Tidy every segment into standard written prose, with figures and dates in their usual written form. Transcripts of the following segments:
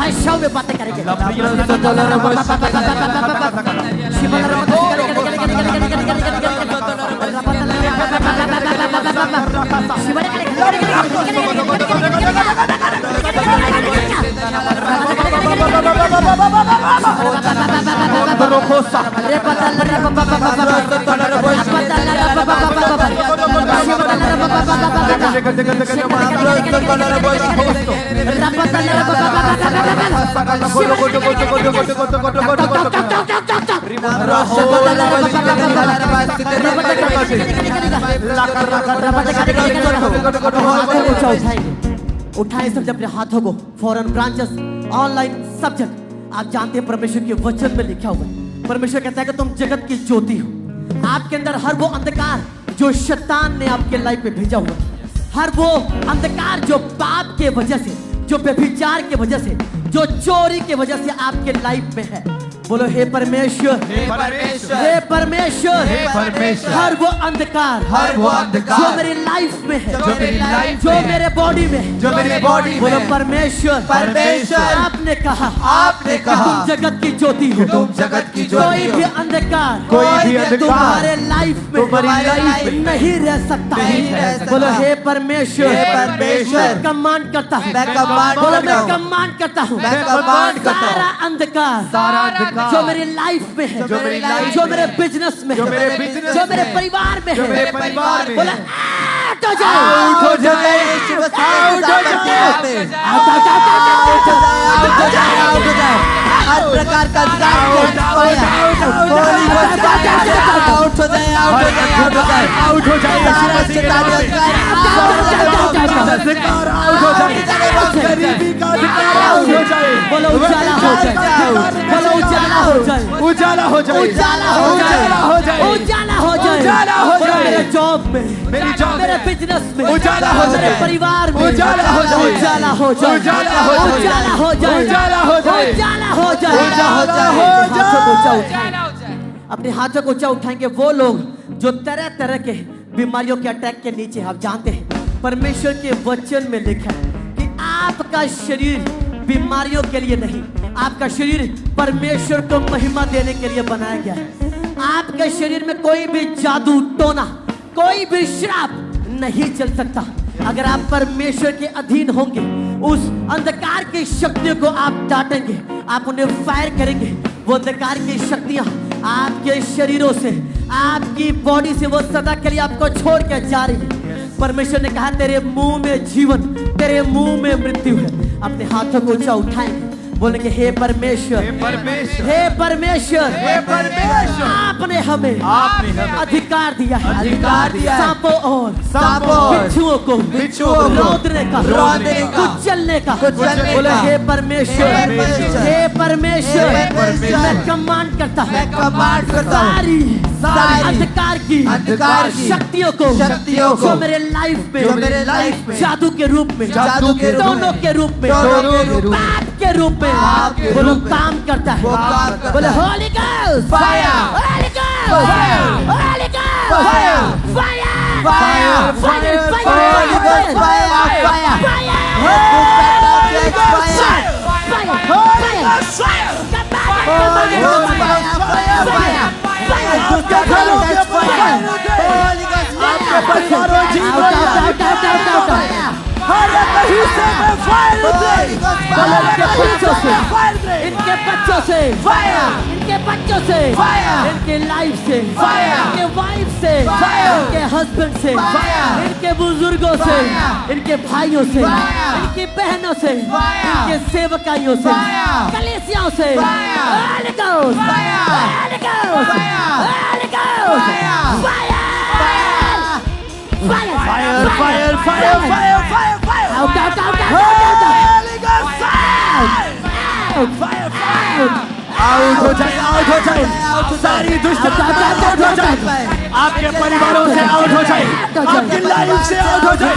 भाषाओं में बातें करेंगे। उठाए सब अपने हाथों को। Foreign branches online subject. आप जानते हैं परमेश्वर के वचन में लिखा हुआ है, परमेश्वर कहता है कि तुम जगत की ज्योति हो। आपके अंदर हर वो अंधकार जो शैतान ने आपके लाइफ में भेजा हुआ, हर वो अंधकार जो पाप के वजह से, जो व्यभिचार के वजह से, जो चोरी के वजह से आपके लाइफ में है, बोलो हे परमेश्वर, हे परमेश्वर, हे परमेश्वर, हे परमेश्वर। हर वो अंधकार जो मेरी लाइफ में है, जो मेरी लाइफ, जो मेरे बॉडी में, जो मेरे बॉडी में, बोलो परमेश्वर, परमेश्वर। आपने कहा तुम जगत की ज्योति हो, तुम जगत की ज्योति। कोई भी अंधकार तुम्हारे लाइफ में नहीं रह सकता। बोलो हे परमेश्वर, हे परमेश्वर। कमांड करता हूँ, बोलो मैं कमांड करता हूँ, सारा अंधकार जो मेरी लाइफ में है, जो मेरे बिजनेस में, जो मेरे परिवार में है, बोला आउट हो जाए, आउट हो जाए, आउट हो जाए, आउट हो जाए। हर प्रकार का आउट हो जाए, आउट हो जाए, आउट हो जाए, आउट हो जाए। बोलो उजाला हो जाए, बोलो उजाला हो जाए, उजाला हो जाए, उजाला हो जाए, उजाला हो जाए, उजाला हो जाए। मेरे जॉब में, मेरी जॉब, मेरे बिजनेस में उजाला हो जाए, मेरे परिवार में उजाला हो जाए, उजाला हो जाए, उजाला हो जाए, उजाला हो जाए, उजाला हो जाए, उजाला हो जाए, उजाला हो जाए। अपने हाथों को ऊंचा उठाएंगे वो लोग जो तरह तरह के बीमारियों के अटैक के नीचे। आप जानते हैं परमेश्वर के वचन में लिखा है कि आपका शरीर बीमारियों के लिए नहीं, आपका शरीर परमेश्वर को महिमा देने के लिए बनाया गया है। आपके शरीर में कोई भी जादू टोना, कोई भी श्राप नहीं चल सकता। अगर आप परमेश्वर के अधीन होंगे, उस अंधकार की शक्तियों को आप डांटेंगे, आप उन्हें फायर करेंगे, वो अंधकार की शक्तियां आपके शरीरों से, आपकी बॉडी से वो सदा के लिए आपको छोड़ के जा रही है। परमेश्वर ने कहा तेरे मुंह में जीवन, तेरे मुंह में मृत्यु है। अपने हाथों को ऊंचा उठाएंगे, बोलेंगे हे परमेश्वर, हे परमेश्वर, हे परमेश्वर, हे परमेश्वर। आपने हमें अधिकार दिया है, अधिकार दिया है सांपों और बिच्छुओं को रोकने का, कुचलने का। बोले हे परमेश्वर, हे परमेश्वर। मैं कमांड करता हूँ, सारी अंधकार की शक्तियों को जो मेरे लाइफ में जादू के रूप में, दोनों के रूप में, पाप के रूप में बोलो काम करता है। बोले Holi ghost fire, holy ghost fire, holy ghost fire, fire, fire, fire, holy ghost fire, fire, holy ghost fire, holy ghost fire, holy ghost fire, fire, आपके परिवारों जीवन हर हिस्से में फायर दे, इनके बच्चों से, इनके बच्चों से फायर, इनके बच्चों से फायर, इनके लाइफ से फायर, इनके वाइफ से फायर, इनके हस्बैंड से फायर, इनके बुजुर्गों से, इनके भाइयों से, इनकी बहनों से, इनके सेवकाइयों से, कलीसियाओं से। Holi ghost fire, holy ghost fire, holy ghost fire, fire, fire, fire, fire, fire, fire, fire, out, out, out, out, out, Holy Ghost fire, out, fire, fire, out हो जाए, out हो जाए, सारी दुष्ट आउट हो जाए, आपके परिवारों से आउट हो जाए, आपकी लाइफ से आउट हो जाए,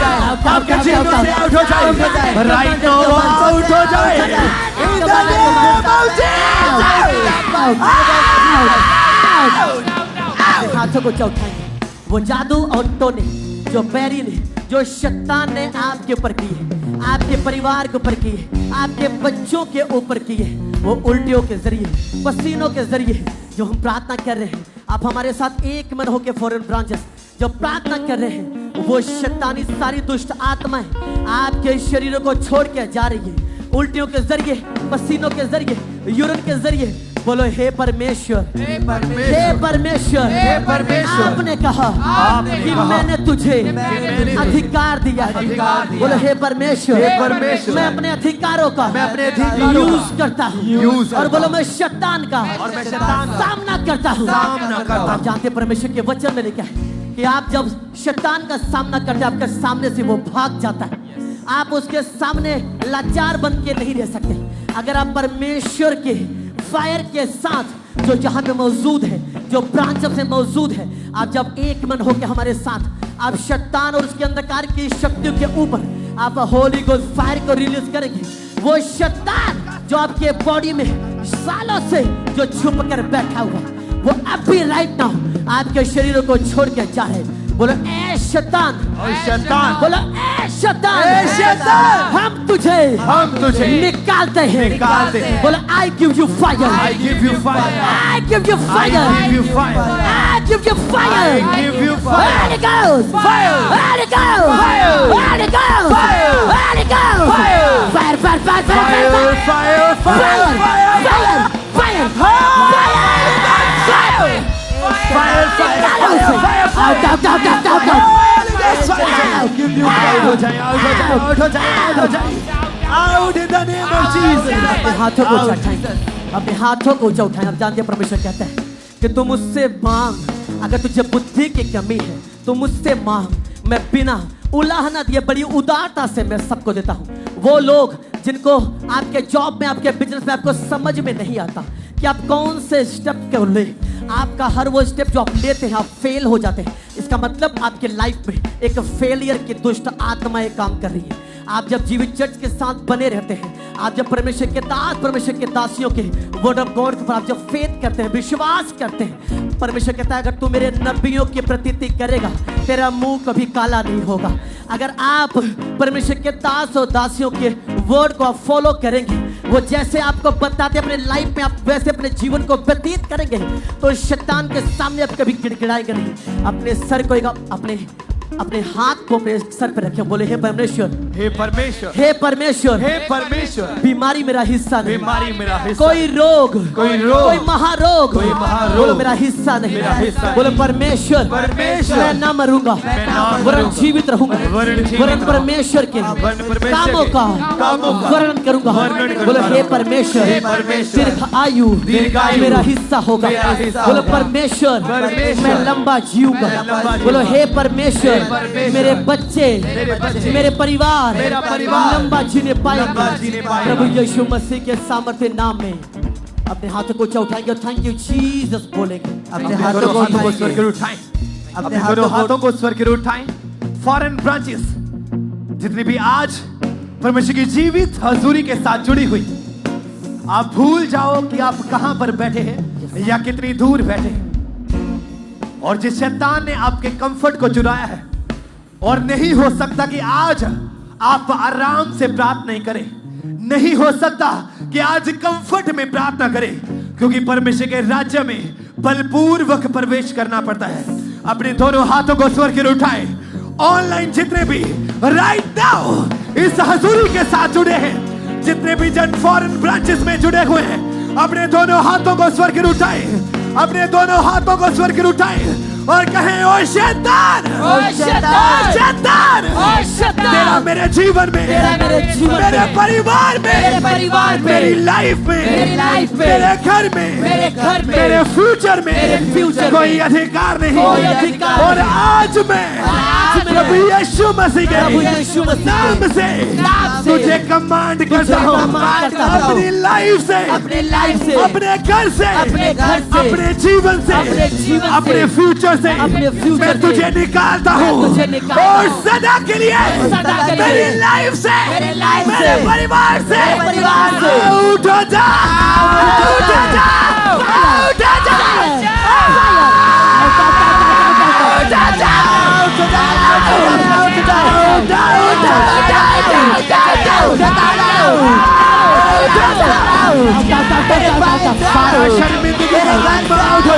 आपके जीवन से आउट हो जाए, राइट नो आउट हो जाए, in the name of Jesus, हाथों को उठाएंगे। वो जादू और टोने जो बैरी ने जो शैतान ने आपके ऊपर की है, आपके परिवार के ऊपर की है, आपके बच्चों के ऊपर की है, वो उल्टियों के जरिए, पसीनों के जरिए जो हम प्रार्थना कर रहे हैं, आप हमारे साथ एक मन होकर फॉरेन ब्रांचेस जो प्रार्थना कर रहे हैं, वो शैतानी सारी दुष्ट आत्माएं आपके शरीरों को छोड़ के जा रही है, उल्टियों के जरिए, पसीनों के जरिए, यूरिन के जरिए। बोलो हे परमेश्वर, हे परमेश्वर, हे परमेश्वर, आपने कहा कि मैंने तुझे अधिकार दिया है। बोलो हे परमेश्वर, हे परमेश्वर, मैं अपने अधिकारों का यूज करता हूँ और बोलो मैं शैतान का सामना करता हूँ। आप जानते परमेश्वर के वचन में लिखा है कि आप जब शैतान का सामना करते हैं, आपके सामने से वो भाग जाता है। आप उसके सामने लाचार बन के नहीं रह सकते। अगर आप परमेश्वर के फायर के साथ जो यहाँ पे मौजूद है, जो ब्रांच से मौजूद है, आप जब एक मन होकर हमारे साथ, आप शैतान और उसके अंधकार की शक्तियों के ऊपर आप होली गोस्ट फायर को रिलीज करेंगे। वो शैतान जो आपके बॉडी में सालों से जो छुप कर बैठा हुआ, वो अभी राइट नाउ आपके शरीरों को छोड़ के जा रहे। बोलो ए शैतान, शैतान, बोलो ए शैतान, हम तुझे निकालते हैं। बोलो I give you fire, I give you fire, I give you fire, I give you fire, I give you fire, I give you fire, Holy Ghost, fire, Holy Ghost, fire, Holy Ghost, fire, Holy Ghost, fire, fire, fire, fire, fire, fire, fire, fire, fire, हाथों को उठाएं, अपने हाथों को उठाएं। आप जानते हैं परमेश्वर कहता है कि तुम मुझसे मांग, अगर तुझे बुद्धि की कमी है तो मुझसे मांग, मैं बिना उलाहना दिए बड़ी उदारता से मैं सबको देता हूँ। वो लोग जिनको आपके जॉब में, आपके बिजनेस में आपको समझ में नहीं आता कि आप कौन से स्टेप को ले, आपका हर वो स्टेप जो आप लेते हैं आप फेल हो जाते हैं। इसका मतलब आपके लाइफ में एक फेलियर की दुष्ट आत्माएं काम कर रही है। आप जब जीवित चर्च के साथ बने रहते हैं, आप जब परमेश्वर के दास, परमेश्वर के दासियों के वर्ड ऑफ गॉड पर आप जब फेथ करते हैं, विश्वास करते हैं, परमेश्वर कहता है अगर तू मेरे नबियों की प्रतीति करेगा तेरा मुंह कभी काला नहीं होगा। अगर आप परमेश्वर के दास और दासियों के वर्ड को आप फॉलो करेंगे, वो जैसे आपको बताते अपने लाइफ में आप वैसे अपने जीवन को व्यतीत करेंगे, तो शैतान के सामने आप कभी गिड़गिड़ाएंगे नहीं। अपने सर को अपने हाथ को अपने सर पे रखें, बोले हे परमेश्वर, हे परमेश्वर, हे परमेश्वर, हे परमेश्वर, बीमारी मेरा हिस्सा नहीं, बीमारी मेरा हिस्सा, कोई रोग, कोई महारोग, बोलो मेरा हिस्सा नहीं, मेरा हिस्सा, बोलो परमेश्वर, परमेश्वर, मैं ना मरूंगा वरन जीवित रहूंगा, वरन परमेश्वर के कामों का वर्णन करूंगा। बोलो हे परमेश्वर, दीर्घ आयु मेरा हिस्सा होगा। बोलो परमेश्वर, मैं लंबा जीऊंगा। बोलो हे परमेश्वर, मेरे बच्चे, मेरे परिवार लंबा जीने पाएंगे। प्रभु यीशु मसीह के सामर्थ्य नाम में अपने हाथों को उठाएंगे, थैंक यू जीसस बोलेंगे। अपने हाथों को स्वर की उठाएं, अपने हाथों को स्वर की उठाएं। फॉरेन ब्रांचेस जितनी भी आज परमेश्वर की जीवित हजूरी के साथ जुड़ी हुई, आप भूल जाओ कि आप कहां पर बैठे हैं या कितनी दूर बैठे हैं, और जिस शैतान ने आपके कंफर्ट को चुराया है, और नहीं हो सकता कि आज आप आराम से प्रार्थना नहीं करें, नहीं हो सकता कि आज कंफर्ट में प्रार्थना करें, क्योंकि परमेश्वर के राज्य में बलपूर्वक प्रवेश करना पड़ता है। अपने दोनों हाथों को स्वर की उठाएं। ऑनलाइन जितने भी राइट नाउ इस हजूरी के साथ जुड़े हैं, जितने भी जन फॉरेन ब्रांचेस में जुड़े हुए हैं, अपने दोनों हाथों को स्वर की उठाएं, अपने दोनों हाथों को स्वर की उठाएं और कहें ओ शैतान, ओ शैतान, शैतान, ओ शैतान, तेरा मेरे जीवन में, मेरे परिवार में, मेरी लाइफ में, मेरे घर में, मेरे फ्यूचर में कोई अधिकार नहीं। और आज मैं प्रभु यीशु मसीह के नाम से तुझे कमांड करता हूँ, अपनी लाइफ से, अपने घर से, अपने जीवन से, अपने फ्यूचर से मैं तुझे निकालता हूँ, और सदा के लिए मेरी लाइफ से, मेरे परिवार से उठ जा, उठ जा, उठ जा, उठ जा, उठ जा। शर्मिंदगी का आत्मा आउट हो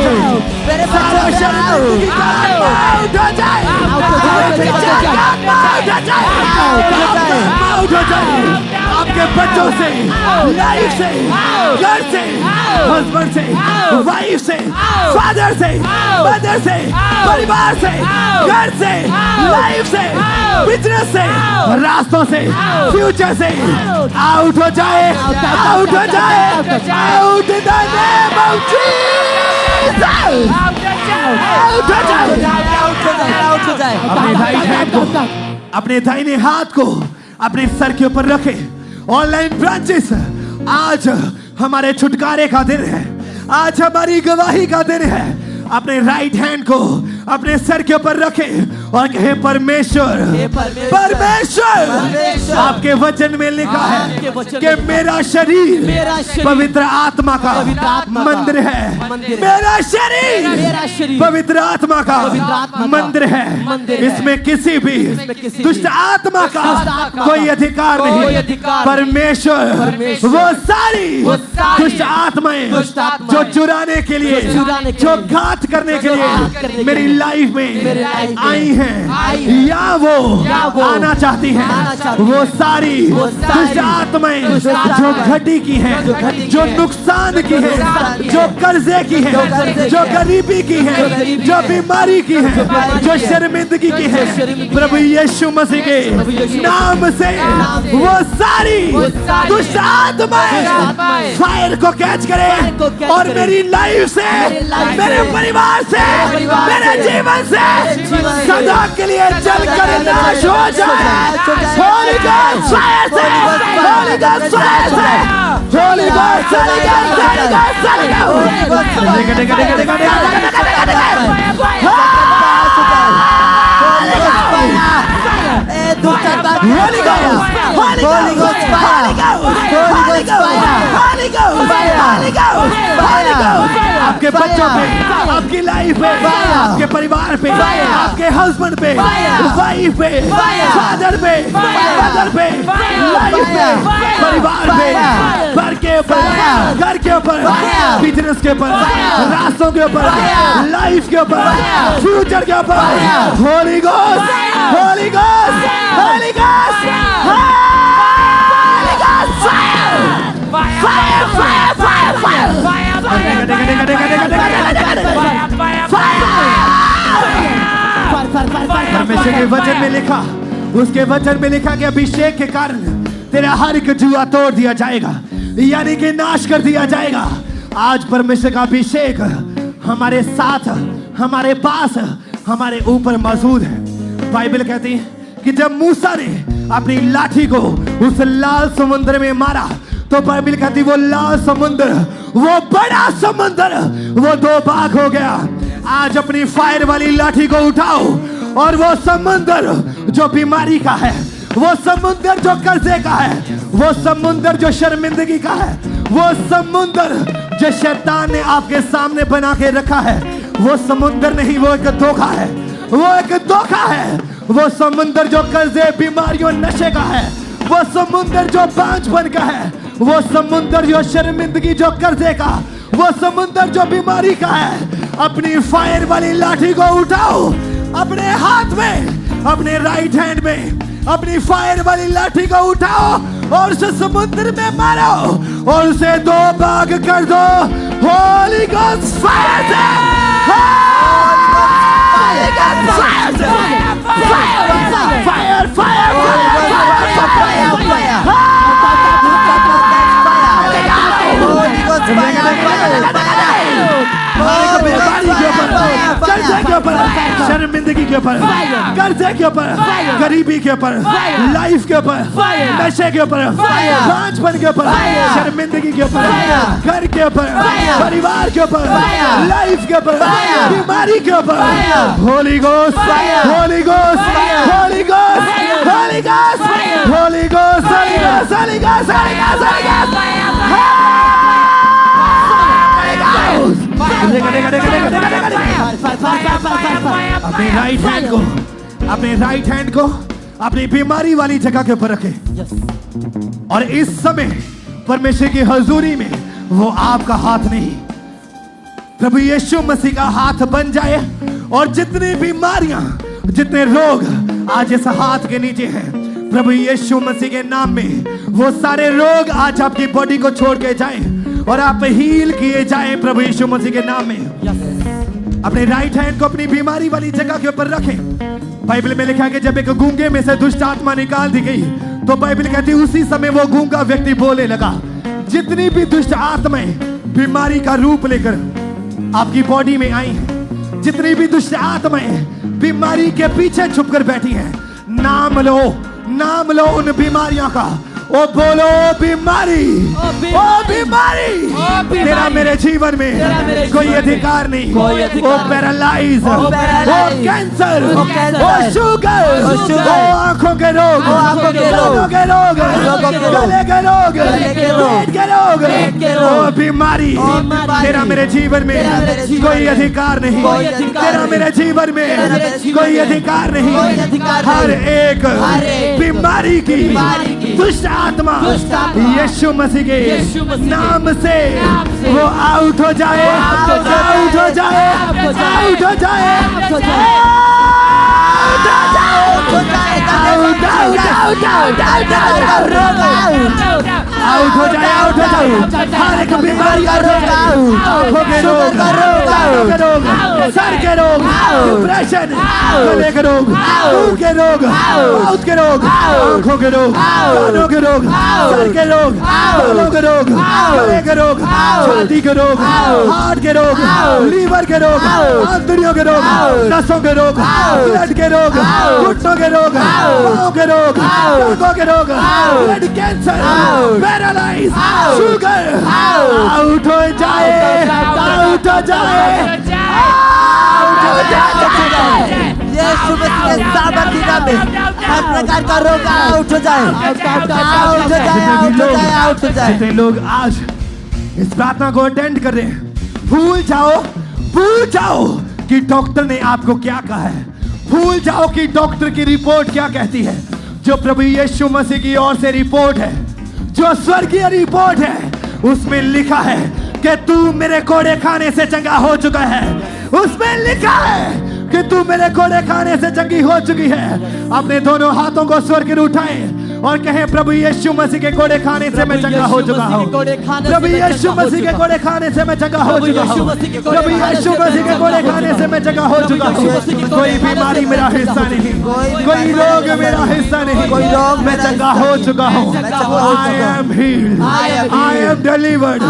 जाए, शर्मिंदगी का आत्मा आउट हो जाए, आउट हो जाए आपके बच्चों से, लाइफ से, घर से, हस्बैंड से, वाइफ से, फादर से, मदर से, परिवार से, घर से, लाइफ से, बिजनेस से, रास्तों से, फ्यूचर से आउट हो जाए, आउट हो जाए, out in the name of Jesus, out हो जाए, आउट हो जाए। अपने राइट हैंड को, अपने दाहिने हाथ को अपने सर के ऊपर रखे। ऑनलाइन ब्रांचेस, आज हमारे छुटकारे का दिन है, आज हमारी गवाही का दिन है। अपने राइट हैंड को अपने सर के ऊपर रखे और कहे परमेश्वर, परमेश्वर, आपके वचन में लिखा है कि मेरा शरीर पवित्र आत्मा का मंदिर है, मेरा शरीर पवित्र आत्मा का मंदिर है, इसमें किसी भी दुष्ट आत्मा का कोई अधिकार नहीं। परमेश्वर वो सारी दुष्ट आत्माएं जो चुराने के लिए, जो घात करने के लिए मेरी लाइफ में आई हैं या वो आना चाहती हैं, वो सारी दुष्ट आत्माएं जो घटी की हैं, जो नुकसान की हैं, जो कर्जे की हैं, जो गरीबी की हैं, जो बीमारी की हैं, जो शर्मिंदगी की हैं, प्रभु यीशु मसीह के नाम से वो सारी दुष्ट आत्माएं फायर को कैच करें और मेरी लाइफ से, मेरे परिवार से, मेरे जीवन से सदा के लिए जलकर नाश हो जाए। होली गॉड फायर से, होली गॉड फायर से, Holi God, Holi God, Holi God, Holi आपके बच्चों पे, आपकी लाइफ पे, आपके परिवार पे, आपके हस्बैंड पे, वाइफ पे, फादर पे, मदर पे, लाइफ पे, परिवार पे, घर के ऊपर, घर के ऊपर, बिजनेस के ऊपर, रास्तों के ऊपर, लाइफ के ऊपर, फ्यूचर के ऊपर। Holi ghost, Holi ghost, Holi ghost, Holi ghost, fire, fire, fire, fire, परमेश्वर के वचन में लिखा, उसके वचन में लिखा कि अभिषेक के कारण तेरा हर एक जुआ तोड़ दिया जाएगा, यानी कि नाश कर दिया जाएगा। आज परमेश्वर का अभिषेक हमारे साथ, हमारे पास, हमारे ऊपर मौजूद है। बाइबल कहती है कि जब मूसा ने अपनी लाठी को उस लाल समुद्र में मारा तो बाइबल कहती वो लाल समुद्र, वो बड़ा समुद्र, वो दो भाग हो गया। आज अपनी फायर वाली लाठी को उठाओ और वो समुद्र जो बीमारी का है, वो समुद्र जो कर्जे का है, वो समुद्र जो शर्मिंदगी का है, वो समुद्र जो शैतान ने आपके सामने बना के रखा है, वो समुद्र नहीं, वो एक धोखा है, वो एक धोखा है। वो समुद्र जो कर्जे, बीमारियों, नशे का है, वो समुद्र जो बांझपन का है, वो समुद्र जो शर्मिंदगी, जो कर्जे का, वो समुद्र जो बीमारी का है। अपनी फायर वाली लाठी को उठाओ अपने हाथ में, अपने राइट हैंड में अपनी फायर वाली लाठी को उठाओ और उसे समुद्र में मारो और उसे दो भाग कर दो। होली गॉस्ट फायर से, होली गॉस्ट फायर से, फायर, फायर, फायर, फायर, शर्मिंदगी के ऊपर, कर्जे के ऊपर, गरीबी के ऊपर, लाइफ के ऊपर, नशे के ऊपर, बांझपन के ऊपर, शर्मिंदगी के ऊपर, घर के ऊपर, परिवार के ऊपर, लाइफ के ऊपर, बीमारी के ऊपर। Holi ghost, Holi ghost, Holi ghost, Holi ghost, Holi ghost, Holi ghost, Holi ghost, Holi ghost. अपने राइट हैंड को, अपने राइट हैंड को अपनी बीमारी वाली जगह के ऊपर रखें। और इस समय परमेश्वर की हजूरी में वो आपका हाथ नहीं, प्रभु यीशु मसीह का हाथ बन जाए। और जितनी बीमारियां, जितने रोग आज इस हाथ के नीचे हैं, प्रभु यीशु मसीह के नाम में वो सारे रोग आज आपकी बॉडी को छोड़ के जाएं और आप हील किए जाएं प्रभु यीशु मसीह के नाम में। अपने राइट हैंड को अपनी बीमारी वाली जगह के ऊपर रखें। बाइबल में लिखा है कि जब एक गूंगे में से दुष्ट आत्मा निकाल दी गई तो बाइबल कहती है उसी समय वो गूंगा व्यक्ति बोलने लगा। जितनी भी दुष्ट आत्माएं बीमारी का रूप लेकर आपकी बॉडी में आई हैं, जितनी भी दुष्ट आत्माएं बीमारी के पीछे छुपकर बैठी हैं, नाम लो, नाम लो उन बीमारियों का। ओ बोलो बीमारी, ओ बीमारी, तेरा मेरे जीवन में कोई अधिकार नहीं। ओ पैरालाइज, ओ कैंसर, ओ शुगर, ओ आंखों के रोग, कानों के रोग, गले के रोग, पेट के रोग, ओ बीमारी, तेरा मेरे जीवन में कोई अधिकार नहीं। तेरा मेरे जीवन में कोई अधिकार नहीं। हर एक बीमारी की दुष्ट आत्मा यीशु मसीह के नाम से वो आउट हो जाए, आउट हो जाए, आउट हो जाए, आउट हो जाए, आउट हो जाए। हर एक बीमारी का रोग, आंखों के रोग, कानों के रोग, सर के रोग, डिप्रेशन, गले के रोग, मुंह के रोग, माउथ के रोग, आंखों के रोग, कानों के रोग, सर के रोग, बालों के रोग, गले के रोग, छाती के रोग, हार्ट के रोग, लीवर के रोग, आंतड़ियों के रोग, नसों के रोग, ब्लड के रोग, घुटनों के रोग, पांव के रोग, टांगों के रोग, blood cancer, paralyse, sugar, out हो जाए, आउट हो जाए, आउट हो जाए। यीशु मसीह के सामर्थ्य नाम में हर प्रकार का रोग आउट हो जाए, आउट हो जाए, आउट हो जाए, आउट हो जाए। जितने लोग आज इस प्रार्थना को अटेंड कर रहे हैं, भूल जाओ कि डॉक्टर ने आपको क्या कहा है। भूल जाओ कि डॉक्टर की रिपोर्ट क्या कहती है। जो प्रभु यीशु मसीह की ओर से रिपोर्ट है, जो स्वर्गीय रिपोर्ट है, उसमें लिखा है कि तू मेरे कोड़े खाने से चंगा हो चुका है। उसमें लिखा है कि तू मेरे कोड़े खाने से चंगी हो चुकी है। अपने दोनों हाथों को स्वर के उठाएं और कहें प्रभु यीशु मसीह के कोड़े खाने से मैं चंगा हो चुका हूँ। प्रभु यीशु मसीह के कोड़े खाने से मैं चंगा हो चुका हूँ। प्रभु यीशु मसीह के कोड़े खाने से मैं चंगा हो चुका हूँ। कोई बीमारी मेरा हिस्सा नहीं, कोई रोग मेरा हिस्सा नहीं, कोई रोग मैं चंगा हो चुका हूँ। I am heeled, I am delivered.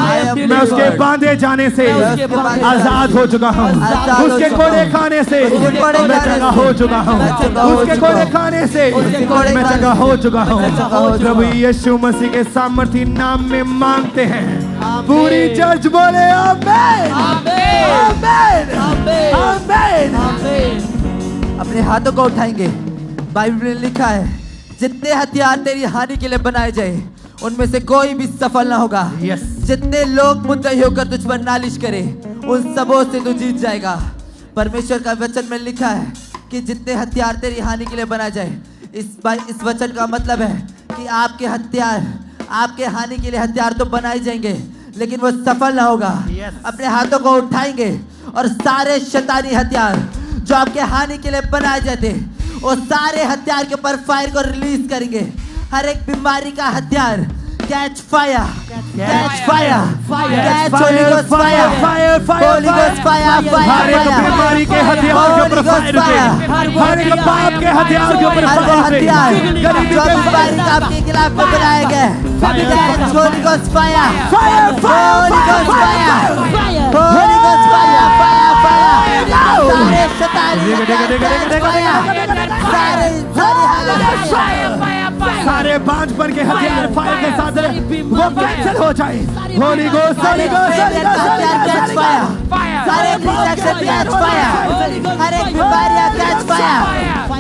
मैं उसके बांधे जाने से आजाद हो चुका हूँ। उसके कोड़े खाने से मैं चंगा हो चुका हूँ। उसके कोड़े खाने से मैं चंगा हो चुका हूँ। प्रभु यीशु मसीह के सामर्थ्य नाम में मांगते हैं। पूरी चर्च बोले आमीन, आमीन, आमीन, आमीन। अपने हाथों को उठाएंगे। बाइबल में लिखा है जितने हथियार तेरी हानि के लिए बनाए जाए उनमें से कोई भी सफल ना होगा। जितने लोग मुद्दई होकर तुझ पर नालिश करे उन सबों से तू जीत जाएगा। परमेश्वर का वचन में लिखा है कि जितने हथियार तेरी हानि के लिए बनाए जाए, इस वचन का मतलब है कि आपके हथियार, आपके हानि के लिए हथियार तो बनाए जाएंगे लेकिन वो सफल ना होगा। अपने हाथों को उठाएंगे और सारे शैतानी हथियार जो आपके हानि के लिए बनाए जाते वो सारे हथियार के ऊपर फायर को रिलीज करेंगे। हर एक बीमारी का हथियार catch fire, catch fire, catch holy ghost fire, fire, holy ghost fire, हर एक बीमारी के हथियार के ऊपर फायर होते, हर एक पाप के हथियार के ऊपर फायर होते, जो बीमारी आपके खिलाफ में बनाए गए catch holy ghost fire, fire, holy ghost fire, holy ghost fire, fire, fire. सारे सारे बांझपन के हथियार फायर के साथ वो कैंसिल हो जाए। Holi ghost, Holi ghost, Holi ghost, सारे रिजेक्शन कैच फायर, हर एक बीमारियां catch fire,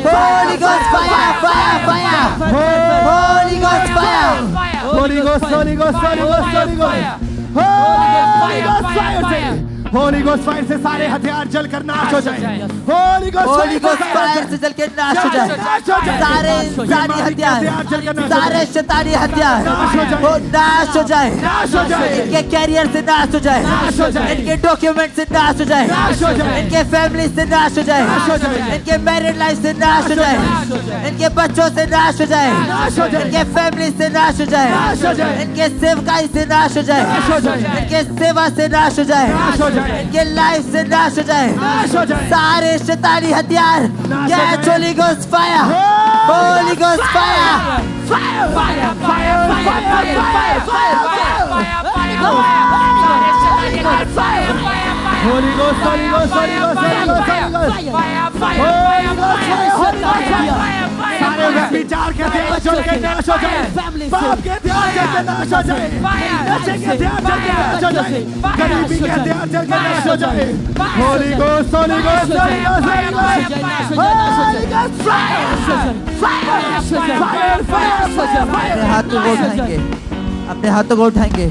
holy ghost fire, fire, fire, holy ghost fire, holy ghost, Holi ghost, Holi ghost, Holi ghost, Holi ghost fire से होली गोस्ट फायर से सारे हथियार जलकर नाश हो जाए। होली गोस्ट फायर से जल के नाश हो जाए। सारे इंसानी हथियार, सारे शैतानी हथियार वो नाश हो जाए। इनके कैरियर से नाश हो जाए, इनके डॉक्यूमेंट से नाश हो जाए, इनके फैमिली से नाश हो जाए, इनके मैरिड लाइफ से नाश हो जाए, इनके बच्चों से नाश हो जाए, इनके फैमिली से नाश हो जाए, इनके सेवकाई से नाश हो जाए, इनके सेवा से नाश हो जाए, इनके लाइफ से नाश हो जाए। सारे शैतानी हथियार catch holy ghost fire, holy ghost fire, fire fire fire fire fire fire holy ghost Holi ghost Holi ghost सारे विचार के हथियार जल के नाश हो जाए। पाप के हथियार जल के नाश हो जाए, नशे के हथियार जल के नाश हो जाए, गरीबी के हथियार जल के नाश हो जाए। Holi ghost Holi ghost Holi ghost Holi ghost fire fire fire. अपने हाथों को उठाएंगे, अपने हाथों को उठाएंगे।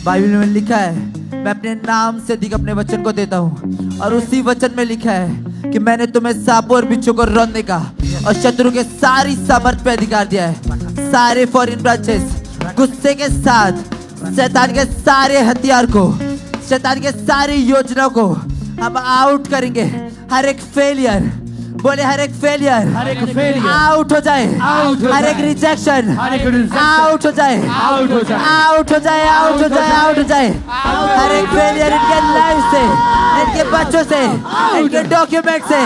बाइबल में लिखा है, मैं अपने नाम से अधिक अपने वचन को देता हूँ, और उसी वचन में लिखा है कि मैंने तुम्हें सांपों और बिच्छू को रौंदने का और शत्रु के सारी सामर्थ पे अधिकार दिया है। सारे फॉरेन ब्रांचेस गुस्से के साथ शैतान के सारे हथियार को, शैतान के सारी योजनाओं को हम आउट करेंगे। हर एक फेलियर, बोले हर एक फेलियर आउट हो जाए, हर एक रिजेक्शन आउट हो जाए, आउट हो जाए, आउट हो जाए, आउट हो जाए, आउट हो जाए। हर एक फेलियर इनके लाइफ से, इनके बच्चों से, इनके डॉक्यूमेंट से,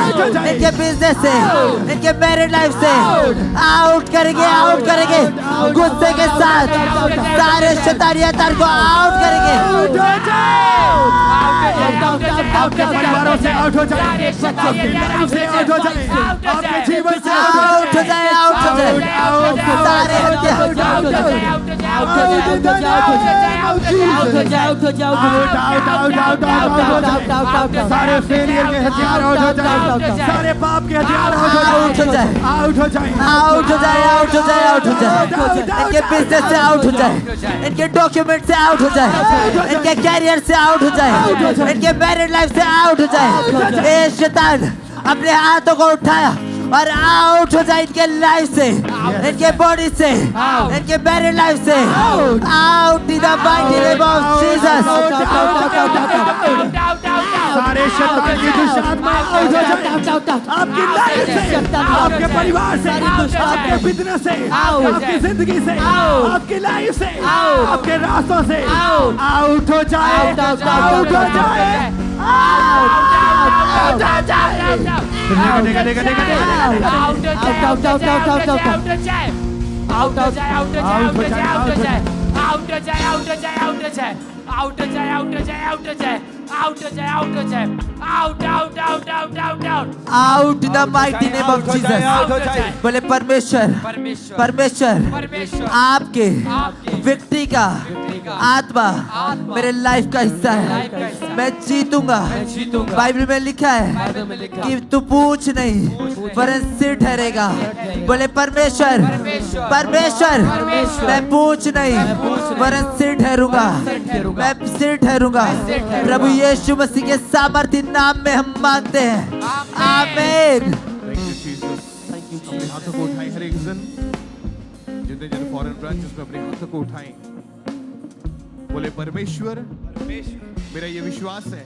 इनके बिजनेस से, इनके मैरिड लाइफ से आउट करेंगे, आउट करेंगे। गुस्से के साथ सारे शैतानी हथियार को आउट करेंगे। आपके परिवारों से आउट हो जाए, आपके लाइफ से आउट हो जाए, आपके जीवन से आउट हो जाए, आउट हो जाए। सारे सारे फेलियर के हथियार आउट हो जाए, सारे पाप के हथियार आउट हो जाए, आउट हो जाए, आउट हो जाए, आउट हो जाए, आउट हो जाए। इनके बिजनेस से आउट हो जाए, इनके डॉक्यूमेंट से आउट हो जाए, इनके कैरियर से आउट हो जाए, इनके मैरिड लाइफ से आउट हो जाए। ए शैतान अपने हाथों को उठाया और आउट हो जाए इनके लाइफ से, इनके बॉडी से, इनके मैरिड लाइफ से out in the mighty name of Jesus. सारे शैतान की दुष्टात्मा आउट हो जाए आपकी लाइफ से, आपके परिवार से, आपके बिजनेस से, आपकी जिंदगी से, आपकी लाइफ से, आपके रास्तों से आउट हो जाए, आउट हो जाए, out the mighty name of Jesus. बोले परमेश्वर, परमेश्वर आपके व्यक्ति का आत्मा मेरे लाइफ का हिस्सा है। मैं जीतूंगा। बाइबल में लिखा है कि तू पूछ नहीं वरन सिर ठहरेगा। बोले परमेश्वर, परमेश्वर मैं पूछ नहीं वरन सिर ठहरूंगा, मैं सिर ठहरूंगा। प्रभु यीशु मसीह के सामर्थ्य नाम में हम मांगते हैं, आमीन। अपने हाथों को उठाएं हर एक जन, जितने फॉरेन ब्रांचेस में अपने हाथों को उठाएं। बोले परमेश्वर, मेरा ये विश्वास है